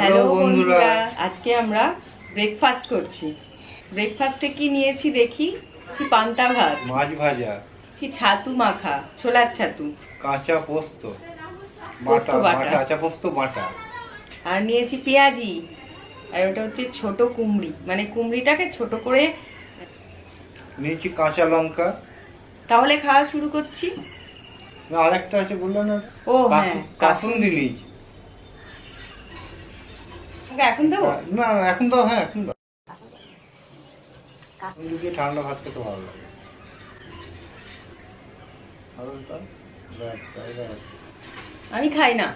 Hello বন্ধুরা, আজকে আমরা ব্রেকফাস্ট করছি। ব্রেকফাস্টে কি নিয়েছি দেখি। পান্তা ভাত, মাছ ভাজা, ছাতু মাখা, ছোলার ছাতু, কাঁচা পোস্ত বাটা, কাঁচা পোস্ত বাটা, আর নিয়েছি পেঁয়াজি, আর ওটা হচ্ছে ছোট কুমড়ি, মানে কুমড়িটাকে ছোট করে নিয়েছি, কাঁচা লঙ্কা। তাহলে খাওয়া শুরু করছি। না, আরেকটা আছে বললো না? ও হ্যাঁ, কাসুন্দি নিয়েছি। এখন দেবো না, এখন দাও। হ্যাঁ, এখন দাও। ঠান্ডা ভাত খেতে ভালো লাগে। আমি খাই না।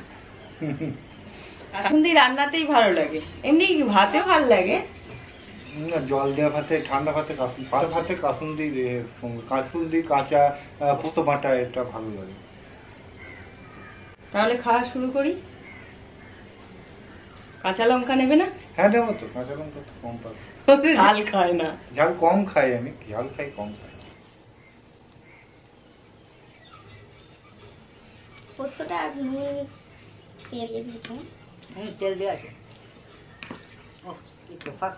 কাসুন্দি রান্নাতেই ভালো লাগে, এমনি ভাতেও ভালো লাগে। না, জল দেওয়া ভাতে, ঠান্ডা ভাতে ভাতে কাসুন্দি কাঁচা পোস্ত বাটা, এটা ভালো লাগে। তাহলে খাওয়া শুরু করি। কাঁচা লঙ্কা নেবে না? হ্যাঁ, দেবো তো। কাঁচা লঙ্কা তো কম পাবে। ঝাল খায় না। ঝাল কম খাই আমি, ঝাল খাই কম খাই। পোস্তটা তেল দিয়ে দিয়েছি। তেল দিয়ে আছে।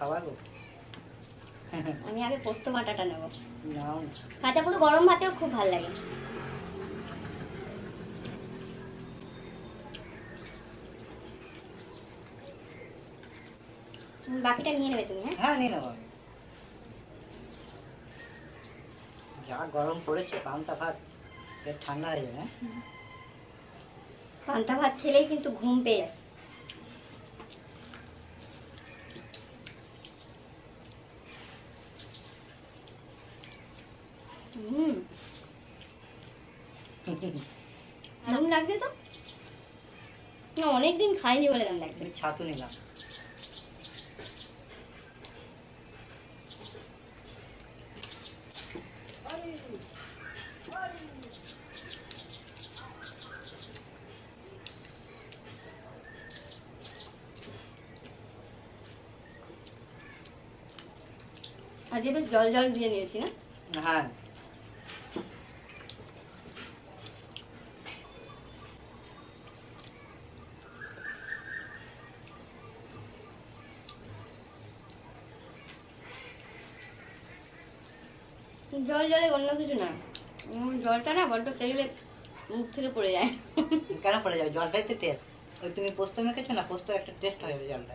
খাবার আমি আগে পোস্ত বাটাটা নেবো। নাও, কাঁচা পোস্ত গরম ভাতেও খুব ভালো লাগে। বাকিটা নিয়ে নেবে তুমি? হ্যাঁ, নিয়ে নেবো। যা গরম পড়েছে, পান্তা ভাত ঠান্ডা হয়ে যাবে। পান্তা ভাত খেলেই কিন্তু ঘুম পেয়ে যায়। দারুণ লাগছে তো। না, অনেকদিন খাইনি বলে দাম লাগছে। ছাতু নিলাম। আজকে বেশ জল জল দিয়ে নিয়েছি না? হ্যাঁ, জল জলে অন্য কিছু না, জলটা না বড্ড খেয়ে গেলে মুখ থেকে পড়ে যায়। কেন পড়ে যাবে? জলটাই তো টেস্ট। ওই তুমি পোস্ত মেখেছো না, পোস্ত একটা টেস্ট হয়ে যাবে জলটা।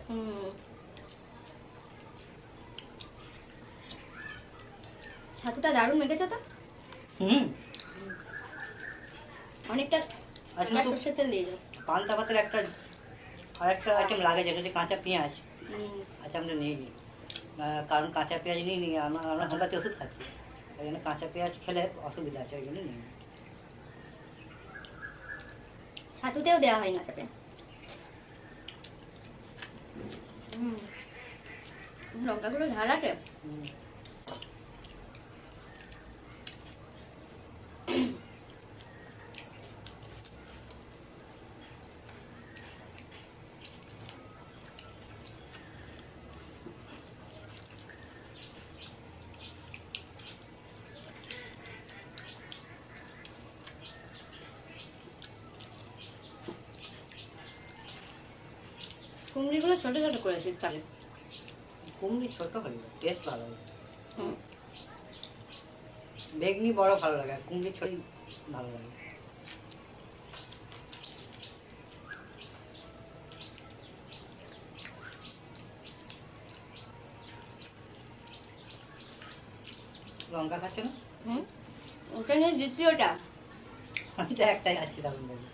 ছাতুটা দারুণ মেখেছো তো। অনেকটা সর্ষের তেল দিয়ে যাও। পান্তা ভাতের আরেকটা আইটেম লাগে, যেটা হচ্ছে কাঁচা পেঁয়াজ। আচ্ছা, আমরা নিয়ে নিই, কারণ কাঁচা পেঁয়াজ নিয়ে নিই। আমরা হোমিওপ্যাথি ওষুধ খাচ্ছি, ওই জন্য কাঁচা পেঁয়াজ খেলে অসুবিধা আছে, ওই জন্য নিই। ছাতুতেও দেওয়া হয় না তাতে। লঙ্কাগুলো ঝাল আছে। কুমড়িগুলো ছোট ছোট করেছি তাহলে। কুমড়ি ছোট হলে টেস্ট ভালো হবে। বেগনি বড় ভালো লাগে, আর কুমড়ি ছোট ভালো লাগে। লঙ্কা খাচ্ছে না? ওটা নিয়ে দ্বিতীয়টা একটাই আছে, দারুণ লাগে।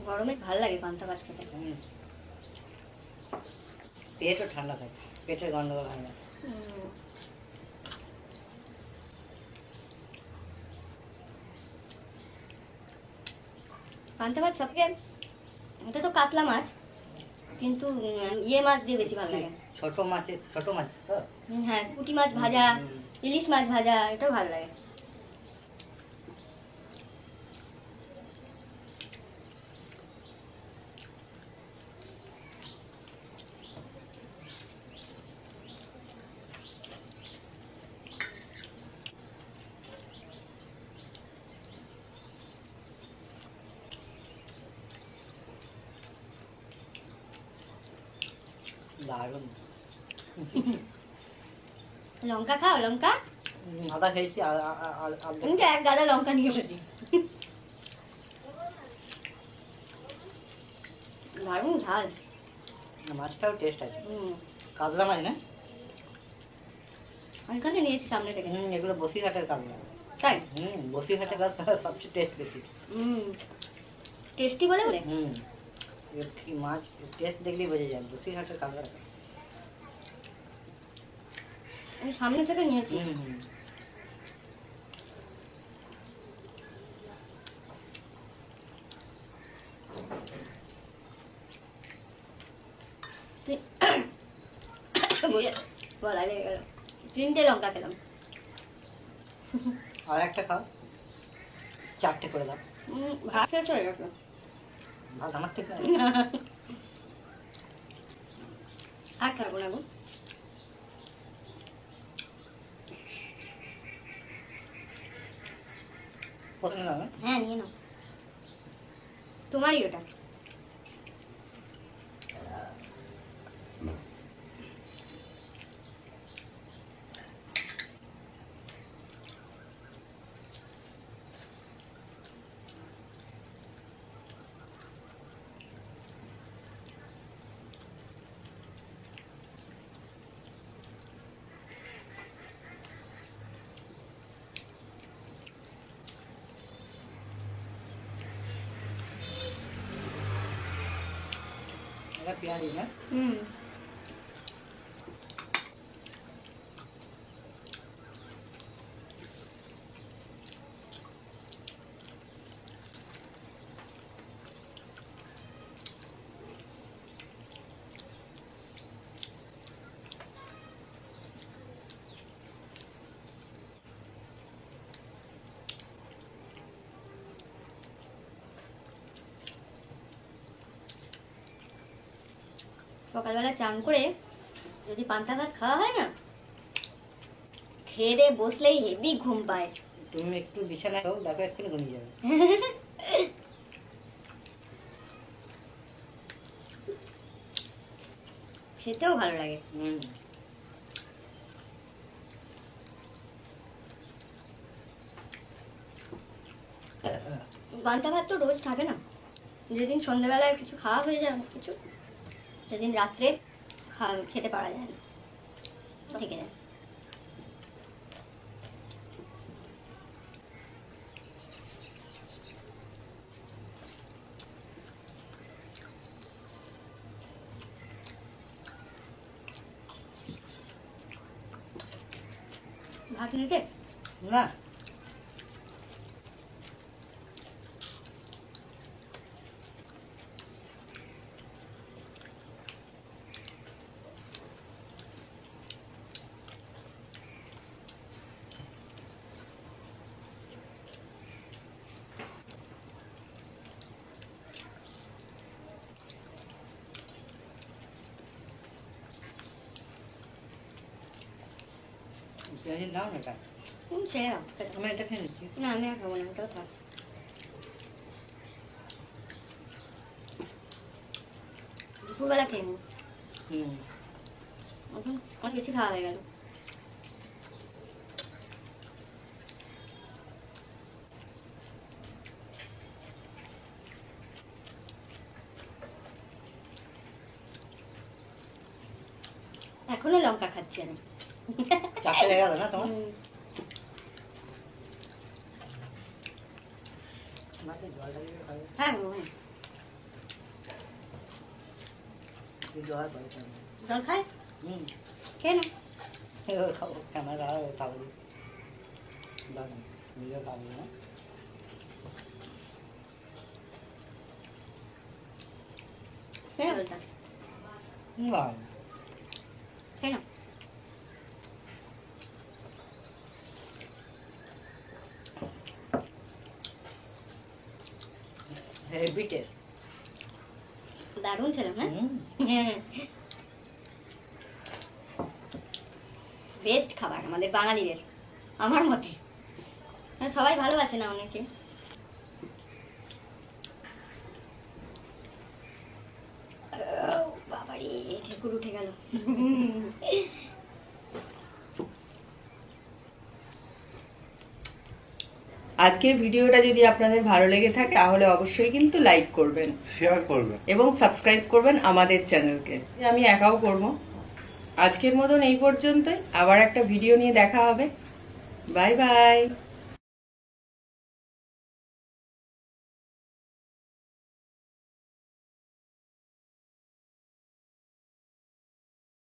গরমে ভাল লাগে পান্তা ভাত খেতে। পেটও ঠান্ডা থাকে, পেটের গন্ডগোল হয় না। পান্তা ভাত সবকে, এটা তো কাতলা মাছ, কিন্তু ইয়ে মাছ দিয়ে বেশি ভালো লাগে। ছোট মাছ তো হ্যাঁ, পুঁটি মাছ ভাজা, ইলিশ মাছ ভাজা, এটাও ভালো লাগে। দারুণ। লঙ্কা খাও, লঙ্কা? আদা খেয়েছি আমি তো এক গাদা লঙ্কা নিয়ে ফেলি। দারুণ ঝাল। মাছটাও টেস্ট আছে। হুম, কাতলা মাছ না? আমি কাছে নিয়েছি সামনে থেকে। এগুলো বসিরহাটের কাতলা। তাই? বসিরহাটের কাতলা সবচেয়ে টেস্ট বেশি। টেস্টি বলে বলে? মাছ টেস্ট দেখলেই বোঝা যায় বসিরহাটের কাতলা। আমি সামনে থেকে নিয়েছি। বলা লেগে গেল। 3টে লঙ্কা খেলাম। আর একটা খাও, 4টে করে দাও। ভাত শেষ হয়ে গেছে। ভাত আমার থেকে আর খাবো না গো। প্রথমে দাও। হ্যাঁ, নিয়ে নাও, তোমারই ওটা। এটা পেঁয়াজি না? সকালবেলা চান করে যদি পান্তা ভাত খাওয়া হয় না, খেয়ে দিয়ে বসলেই হেভি ঘুম পায়। তুমি একটু বিছানায় খাও, দেখো এক্ষুনি ঘুমিয়ে যাবে। খেতেও ভালো লাগে। পান্তা ভাত তো রোজ থাকে না, যেদিন সন্ধ্যাবেলায় কিছু খাওয়া হয়ে যায় কিছু, সেদিন রাত্রে খেতে পারা যায় না, থেকে যায়। ভাত নিতে না, পেঁয়াজি দাও না। এটা ছেড়ে দাও। আমি এটা খেয়ে নিচ্ছি। না, আমি আর খাবো না, ওটাও থাক। দুপুরবেলা খেয়ে নেবো, এখন অনেক বেশি খাওয়া হয়ে গেল। এখনো লঙ্কা খাচ্ছি আমি। 4টে লেগে গেল না তোমার? মাকে জল ঢালিয়ে খাবে। হ্যাঁ গো, হ্যাঁ। জল পরে খাবে। জল খায়? খেয়ে না। খাবো ক্যামেরা খাবো, নিজে খাবো না। খেয়ে জলটা। বাহ, তাই না? Heavy taste. দারুণ খেলাম না? বেস্ট খাবার আমাদের বাঙালিদের, আমার মতে। আর সবাই ভালোবাসে না অনেকে। বাবারে, ঠেকুর উঠে গেল। আজকের ভিডিওটা যদি আপনাদের ভালো লেগে থাকে তাহলে অবশ্যই কিন্তু লাইক করবেন শেয়ার করবেন। এবং সাবস্ক্রাইব করবেন আমাদের চ্যানেলকে। আমি একাও করব। আজকের মতন এই পর্যন্তই, আবার একটা ভিডিও নিয়ে দেখা হবে। Bye bye.